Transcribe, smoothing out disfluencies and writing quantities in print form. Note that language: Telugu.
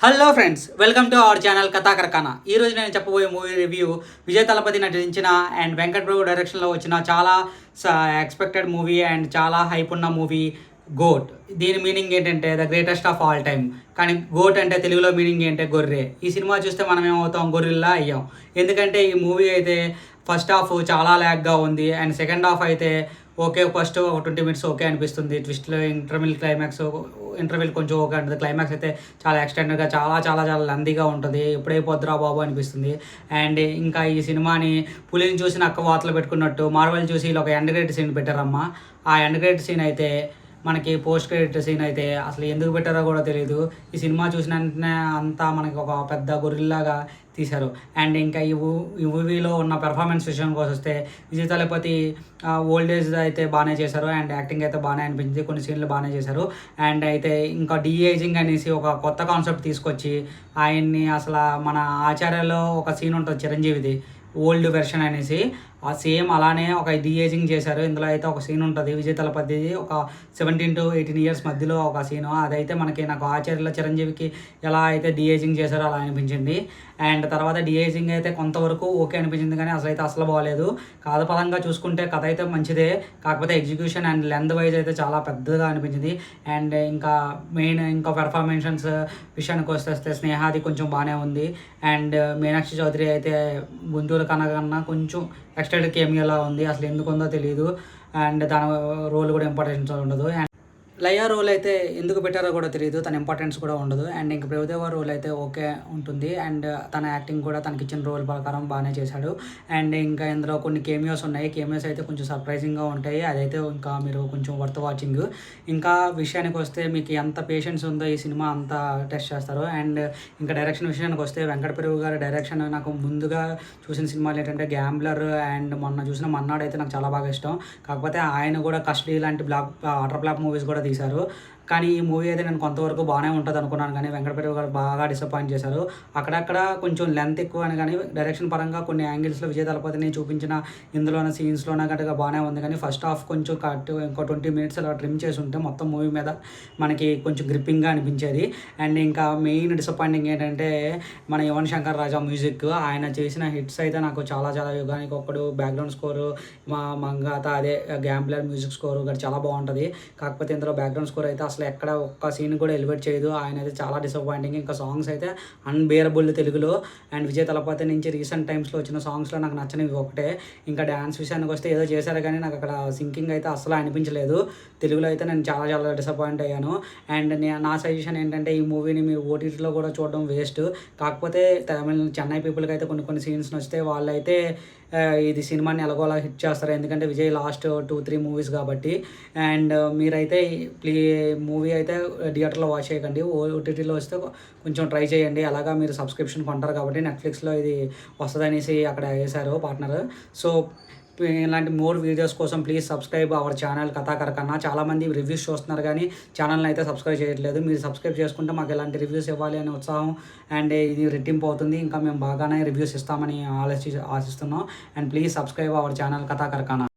Hello friends, welcome to our channel కథా కరకాన. ఈ రోజు నేను చెప్పబోయే మూవీ రివ్యూ విజయ్ తలపతి నటించిన అండ్ వెంకట్ ప్రభు డైరెక్షన్లో వచ్చిన చాలా ఎక్స్పెక్టెడ్ మూవీ అండ్ చాలా హైప్ ఉన్న మూవీ గోట్. దీని మీనింగ్ ఏంటంటే the greatest of all time. కానీ గోట్ అంటే తెలుగులో మీనింగ్ ఏంటంటే గొర్రె. ఈ సినిమా చూస్తే మనం ఏమవుతాం, గొర్రెల్లా అయ్యాం. ఎందుకంటే ఈ మూవీ అయితే ఫస్ట్ హాఫ్ చాలా ల్యాగ్గా ఉంది అండ్ సెకండ్ హాఫ్ అయితే ఓకే, ఫస్ట్ ఒక 20 minutes ఓకే అనిపిస్తుంది. ట్విస్ట్లో ఇంటర్వెల్ కొంచెం ఓకే ఉంటుంది. క్లైమాక్స్ అయితే చాలా ఎక్స్టెండెడ్గా చాలా చాలా చాలా లెంతీగా ఉంటుంది. ఎప్పుడైపోద్దురా బాబు అనిపిస్తుంది. అండ్ ఇంకా ఈ సినిమాని పులిని చూసి నక్క వాతలు పెట్టుకున్నట్టు మార్వెల్ చూసి ఇలా ఒక ఎండ్ క్రెడిట్ సీన్ పెట్టారమ్మా. ఆ ఎండ్ క్రెడిట్ సీన్ అయితే మనకి పోస్ట్ క్రెడిట్ సీన్ అయితే అసలు ఎందుకు పెట్టారో కూడా తెలియదు. ఈ సినిమా చూసిన వెంటనే అంతా మనకి ఒక పెద్ద గొర్రెల్లాగా తీశారు. అండ్ ఇంకా ఈ మూవీలో ఉన్న పెర్ఫార్మెన్స్ విషయానికి వస్తే విజయ్ తలపతి ఓల్డ్ ఏజ్ అయితే బాగానే చేశారు అండ్ యాక్టింగ్ అయితే బాగానే అనిపించింది. కొన్ని సీన్లు బాగానే చేశారు. అండ్ అయితే ఇంకా డీఏజింగ్ అనేసి ఒక కొత్త కాన్సెప్ట్ తీసుకొచ్చి ఆయన్ని అసలు మన ఆచార్యలో ఒక సీన్ ఉంటుంది చిరంజీవిది, ఓల్డ్ వెర్షన్ అనేసి, ఆ సేమ్ అలానే ఒక డీఏజింగ్ చేశారు. ఇందులో అయితే ఒక సీన్ ఉంటుంది విజయ్ తలపతిది, ఒక 17 to 18 years మధ్యలో ఒక సీను. అదైతే నాకు ఆచార్యలో చిరంజీవికి ఎలా అయితే డీఏజింగ్ చేశారో అలా అనిపించింది. అండ్ తర్వాత డీఏజింగ్ అయితే కొంతవరకు ఓకే అనిపించింది, కానీ అసలు బాగలేదు. కథపరంగా చూసుకుంటే కథ అయితే మంచిదే, కాకపోతే ఎగ్జిక్యూషన్ అండ్ లెంత్ వైజ్ అయితే చాలా పెద్దగా అనిపించింది. అండ్ ఇంకా పెర్ఫార్మెన్సెస్ విషయానికి వస్తే స్నేహాది కొంచెం బాగానే ఉంది. అండ్ మీనాక్షి చౌదరి అయితే గుంటూరు కన్నా కొంచెం ఎక్స్టెండెడ్ కేమియోలా ఉంది. అసలు ఎందుకు ఉందో తెలియదు. అండ్ దాని రోల్ కూడా ఇంపార్టెన్స్ ఉండదు. అండ్ లయా రోల్ అయితే ఎందుకు పెట్టారో కూడా తెలియదు, తన ఇంపార్టెన్స్ కూడా ఉండదు. అండ్ ఇంక ప్రభుదేవ రోల్ అయితే ఓకే ఉంటుంది. అండ్ తన యాక్టింగ్ కూడా తనకి ఇచ్చిన రోల్ ప్రకారం బాగానే చేశాడు. అండ్ ఇంకా ఇందులో కొన్ని కేమియోస్ ఉన్నాయి. కేమియోస్ అయితే కొంచెం సర్ప్రైజింగ్గా ఉంటాయి. అదైతే ఇంకా మీరు కొంచెం వర్త్ వాచింగ్. ఇంకా విషయానికి వస్తే మీకు ఎంత పేషెన్స్ ఉందో ఈ సినిమా అంతా టెస్ట్ చేస్తారు. అండ్ ఇంకా డైరెక్షన్ విషయానికి వస్తే వెంకట ప్రభు గారి డైరెక్షన్ నాకు ముందుగా చూసిన సినిమాలు ఏంటంటే గ్యాంబ్లర్ అండ్ మొన్న చూసిన మన్నాడు అయితే నాకు చాలా బాగా ఇష్టం. కాకపోతే ఆయన కూడా కస్టడీ లాంటి వాటర్ ఫ్లాప్ మూవీస్ కూడా తీశారు. కానీ ఈ మూవీ అయితే నేను కొంతవరకు బాగానే ఉంటుంది అనుకున్నాను, కానీ వెంకటప్రభు గారు బాగా డిసప్పాయింట్ చేశారు. అక్కడక్కడ కొంచెం లెంత్ ఎక్కువ అని, కానీ డైరెక్షన్ పరంగా కొన్ని యాంగిల్స్లో విజయ్ తలపతిని చూపించిన ఇందులోనే సీన్స్లోనే గట్టిగా బాగానే ఉంది. కానీ ఫస్ట్ హాఫ్ కొంచెం కట్, ఇంకో 20 minutes అలా ట్రిమ్ చేసి ఉంటే మొత్తం మూవీ మీద మనకి కొంచెం గ్రిప్పింగ్గా అనిపించేది. అండ్ ఇంకా మెయిన్ డిసప్పాయింటింగ్ ఏంటంటే మన యువన్ శంకర్ రాజా మ్యూజిక్. ఆయన చేసిన హిట్స్ అయితే నాకు చాలా చాలా, యుగానికి ఒక్కడు, బ్యాక్గ్రౌండ్ స్కోరు, మంగాత, అదే గ్యాంబ్లర్ మ్యూజిక్ స్కోరు గట్టి చాలా బాగుంటుంది. కాకపోతే ఇందులో బ్యాక్గ్రౌండ్ స్కోర్ అయితే అసలు ఎక్కడ ఒక్క సీన్ కూడా ఎలివేట్ చేయదు. ఆయన అయితే చాలా డిసప్పాయింటింగ్. ఇంకా సాంగ్స్ అయితే అన్బేరబుల్ తెలుగులో. అండ్ విజయ్ తలపతి నుంచి రీసెంట్ టైమ్స్లో వచ్చిన సాంగ్స్లో నాకు నచ్చనివి ఒకటే. ఇంకా డ్యాన్స్ విషయానికి వస్తే ఏదో చేశారు, కానీ నాకు అక్కడ సింకింగ్ అయితే అసలు అనిపించలేదు. తెలుగులో అయితే నేను చాలా చాలా డిసప్పాయింట్ అయ్యాను. అండ్ నా సజెషన్ ఏంటంటే ఈ మూవీని మీరు ఓటీటీలో కూడా చూడడం వేస్ట్. కాకపోతే చెన్నై పీపుల్కి అయితే కొన్ని సీన్స్ నచ్చితే వాళ్ళైతే ఇది సినిమాని ఎలాగోలా హిట్ చేస్తారు, ఎందుకంటే విజయ్ లాస్ట్ 2-3 మూవీస్ కాబట్టి. అండ్ మీరైతే మూవీ అయితే థియేటర్లో వాచ్ చేయకండి, ఓటీటీలో వస్తే కొంచెం ట్రై చేయండి. అలాగా మీరు సబ్స్క్రిప్షన్ కొంటారు కాబట్టి నెట్ఫ్లిక్స్లో ఇది వస్తుందనేసి అక్కడ వేశారు పార్ట్నర్. సో ఇలాంటి మోర్ వీడియోస్ కోసం please subscribe our channel Kathakara కన్నా. చాలామంది రివ్యూస్ చూస్తున్నారు కానీ ఛానల్ని అయితే సబ్స్క్రైబ్ చేయట్లేదు. మీరు సబ్స్క్రైబ్ చేసుకుంటే మాకు ఇలాంటి రివ్యూస్ ఇవ్వాలి అనే ఉత్సాహం అండ్ ఇది రెట్టింపు అవుతుంది. ఇంకా మేము బాగానే రివ్యూస్ ఇస్తామని ఆశిస్తున్నాం. And please subscribe our channel Kathakara కన్నా.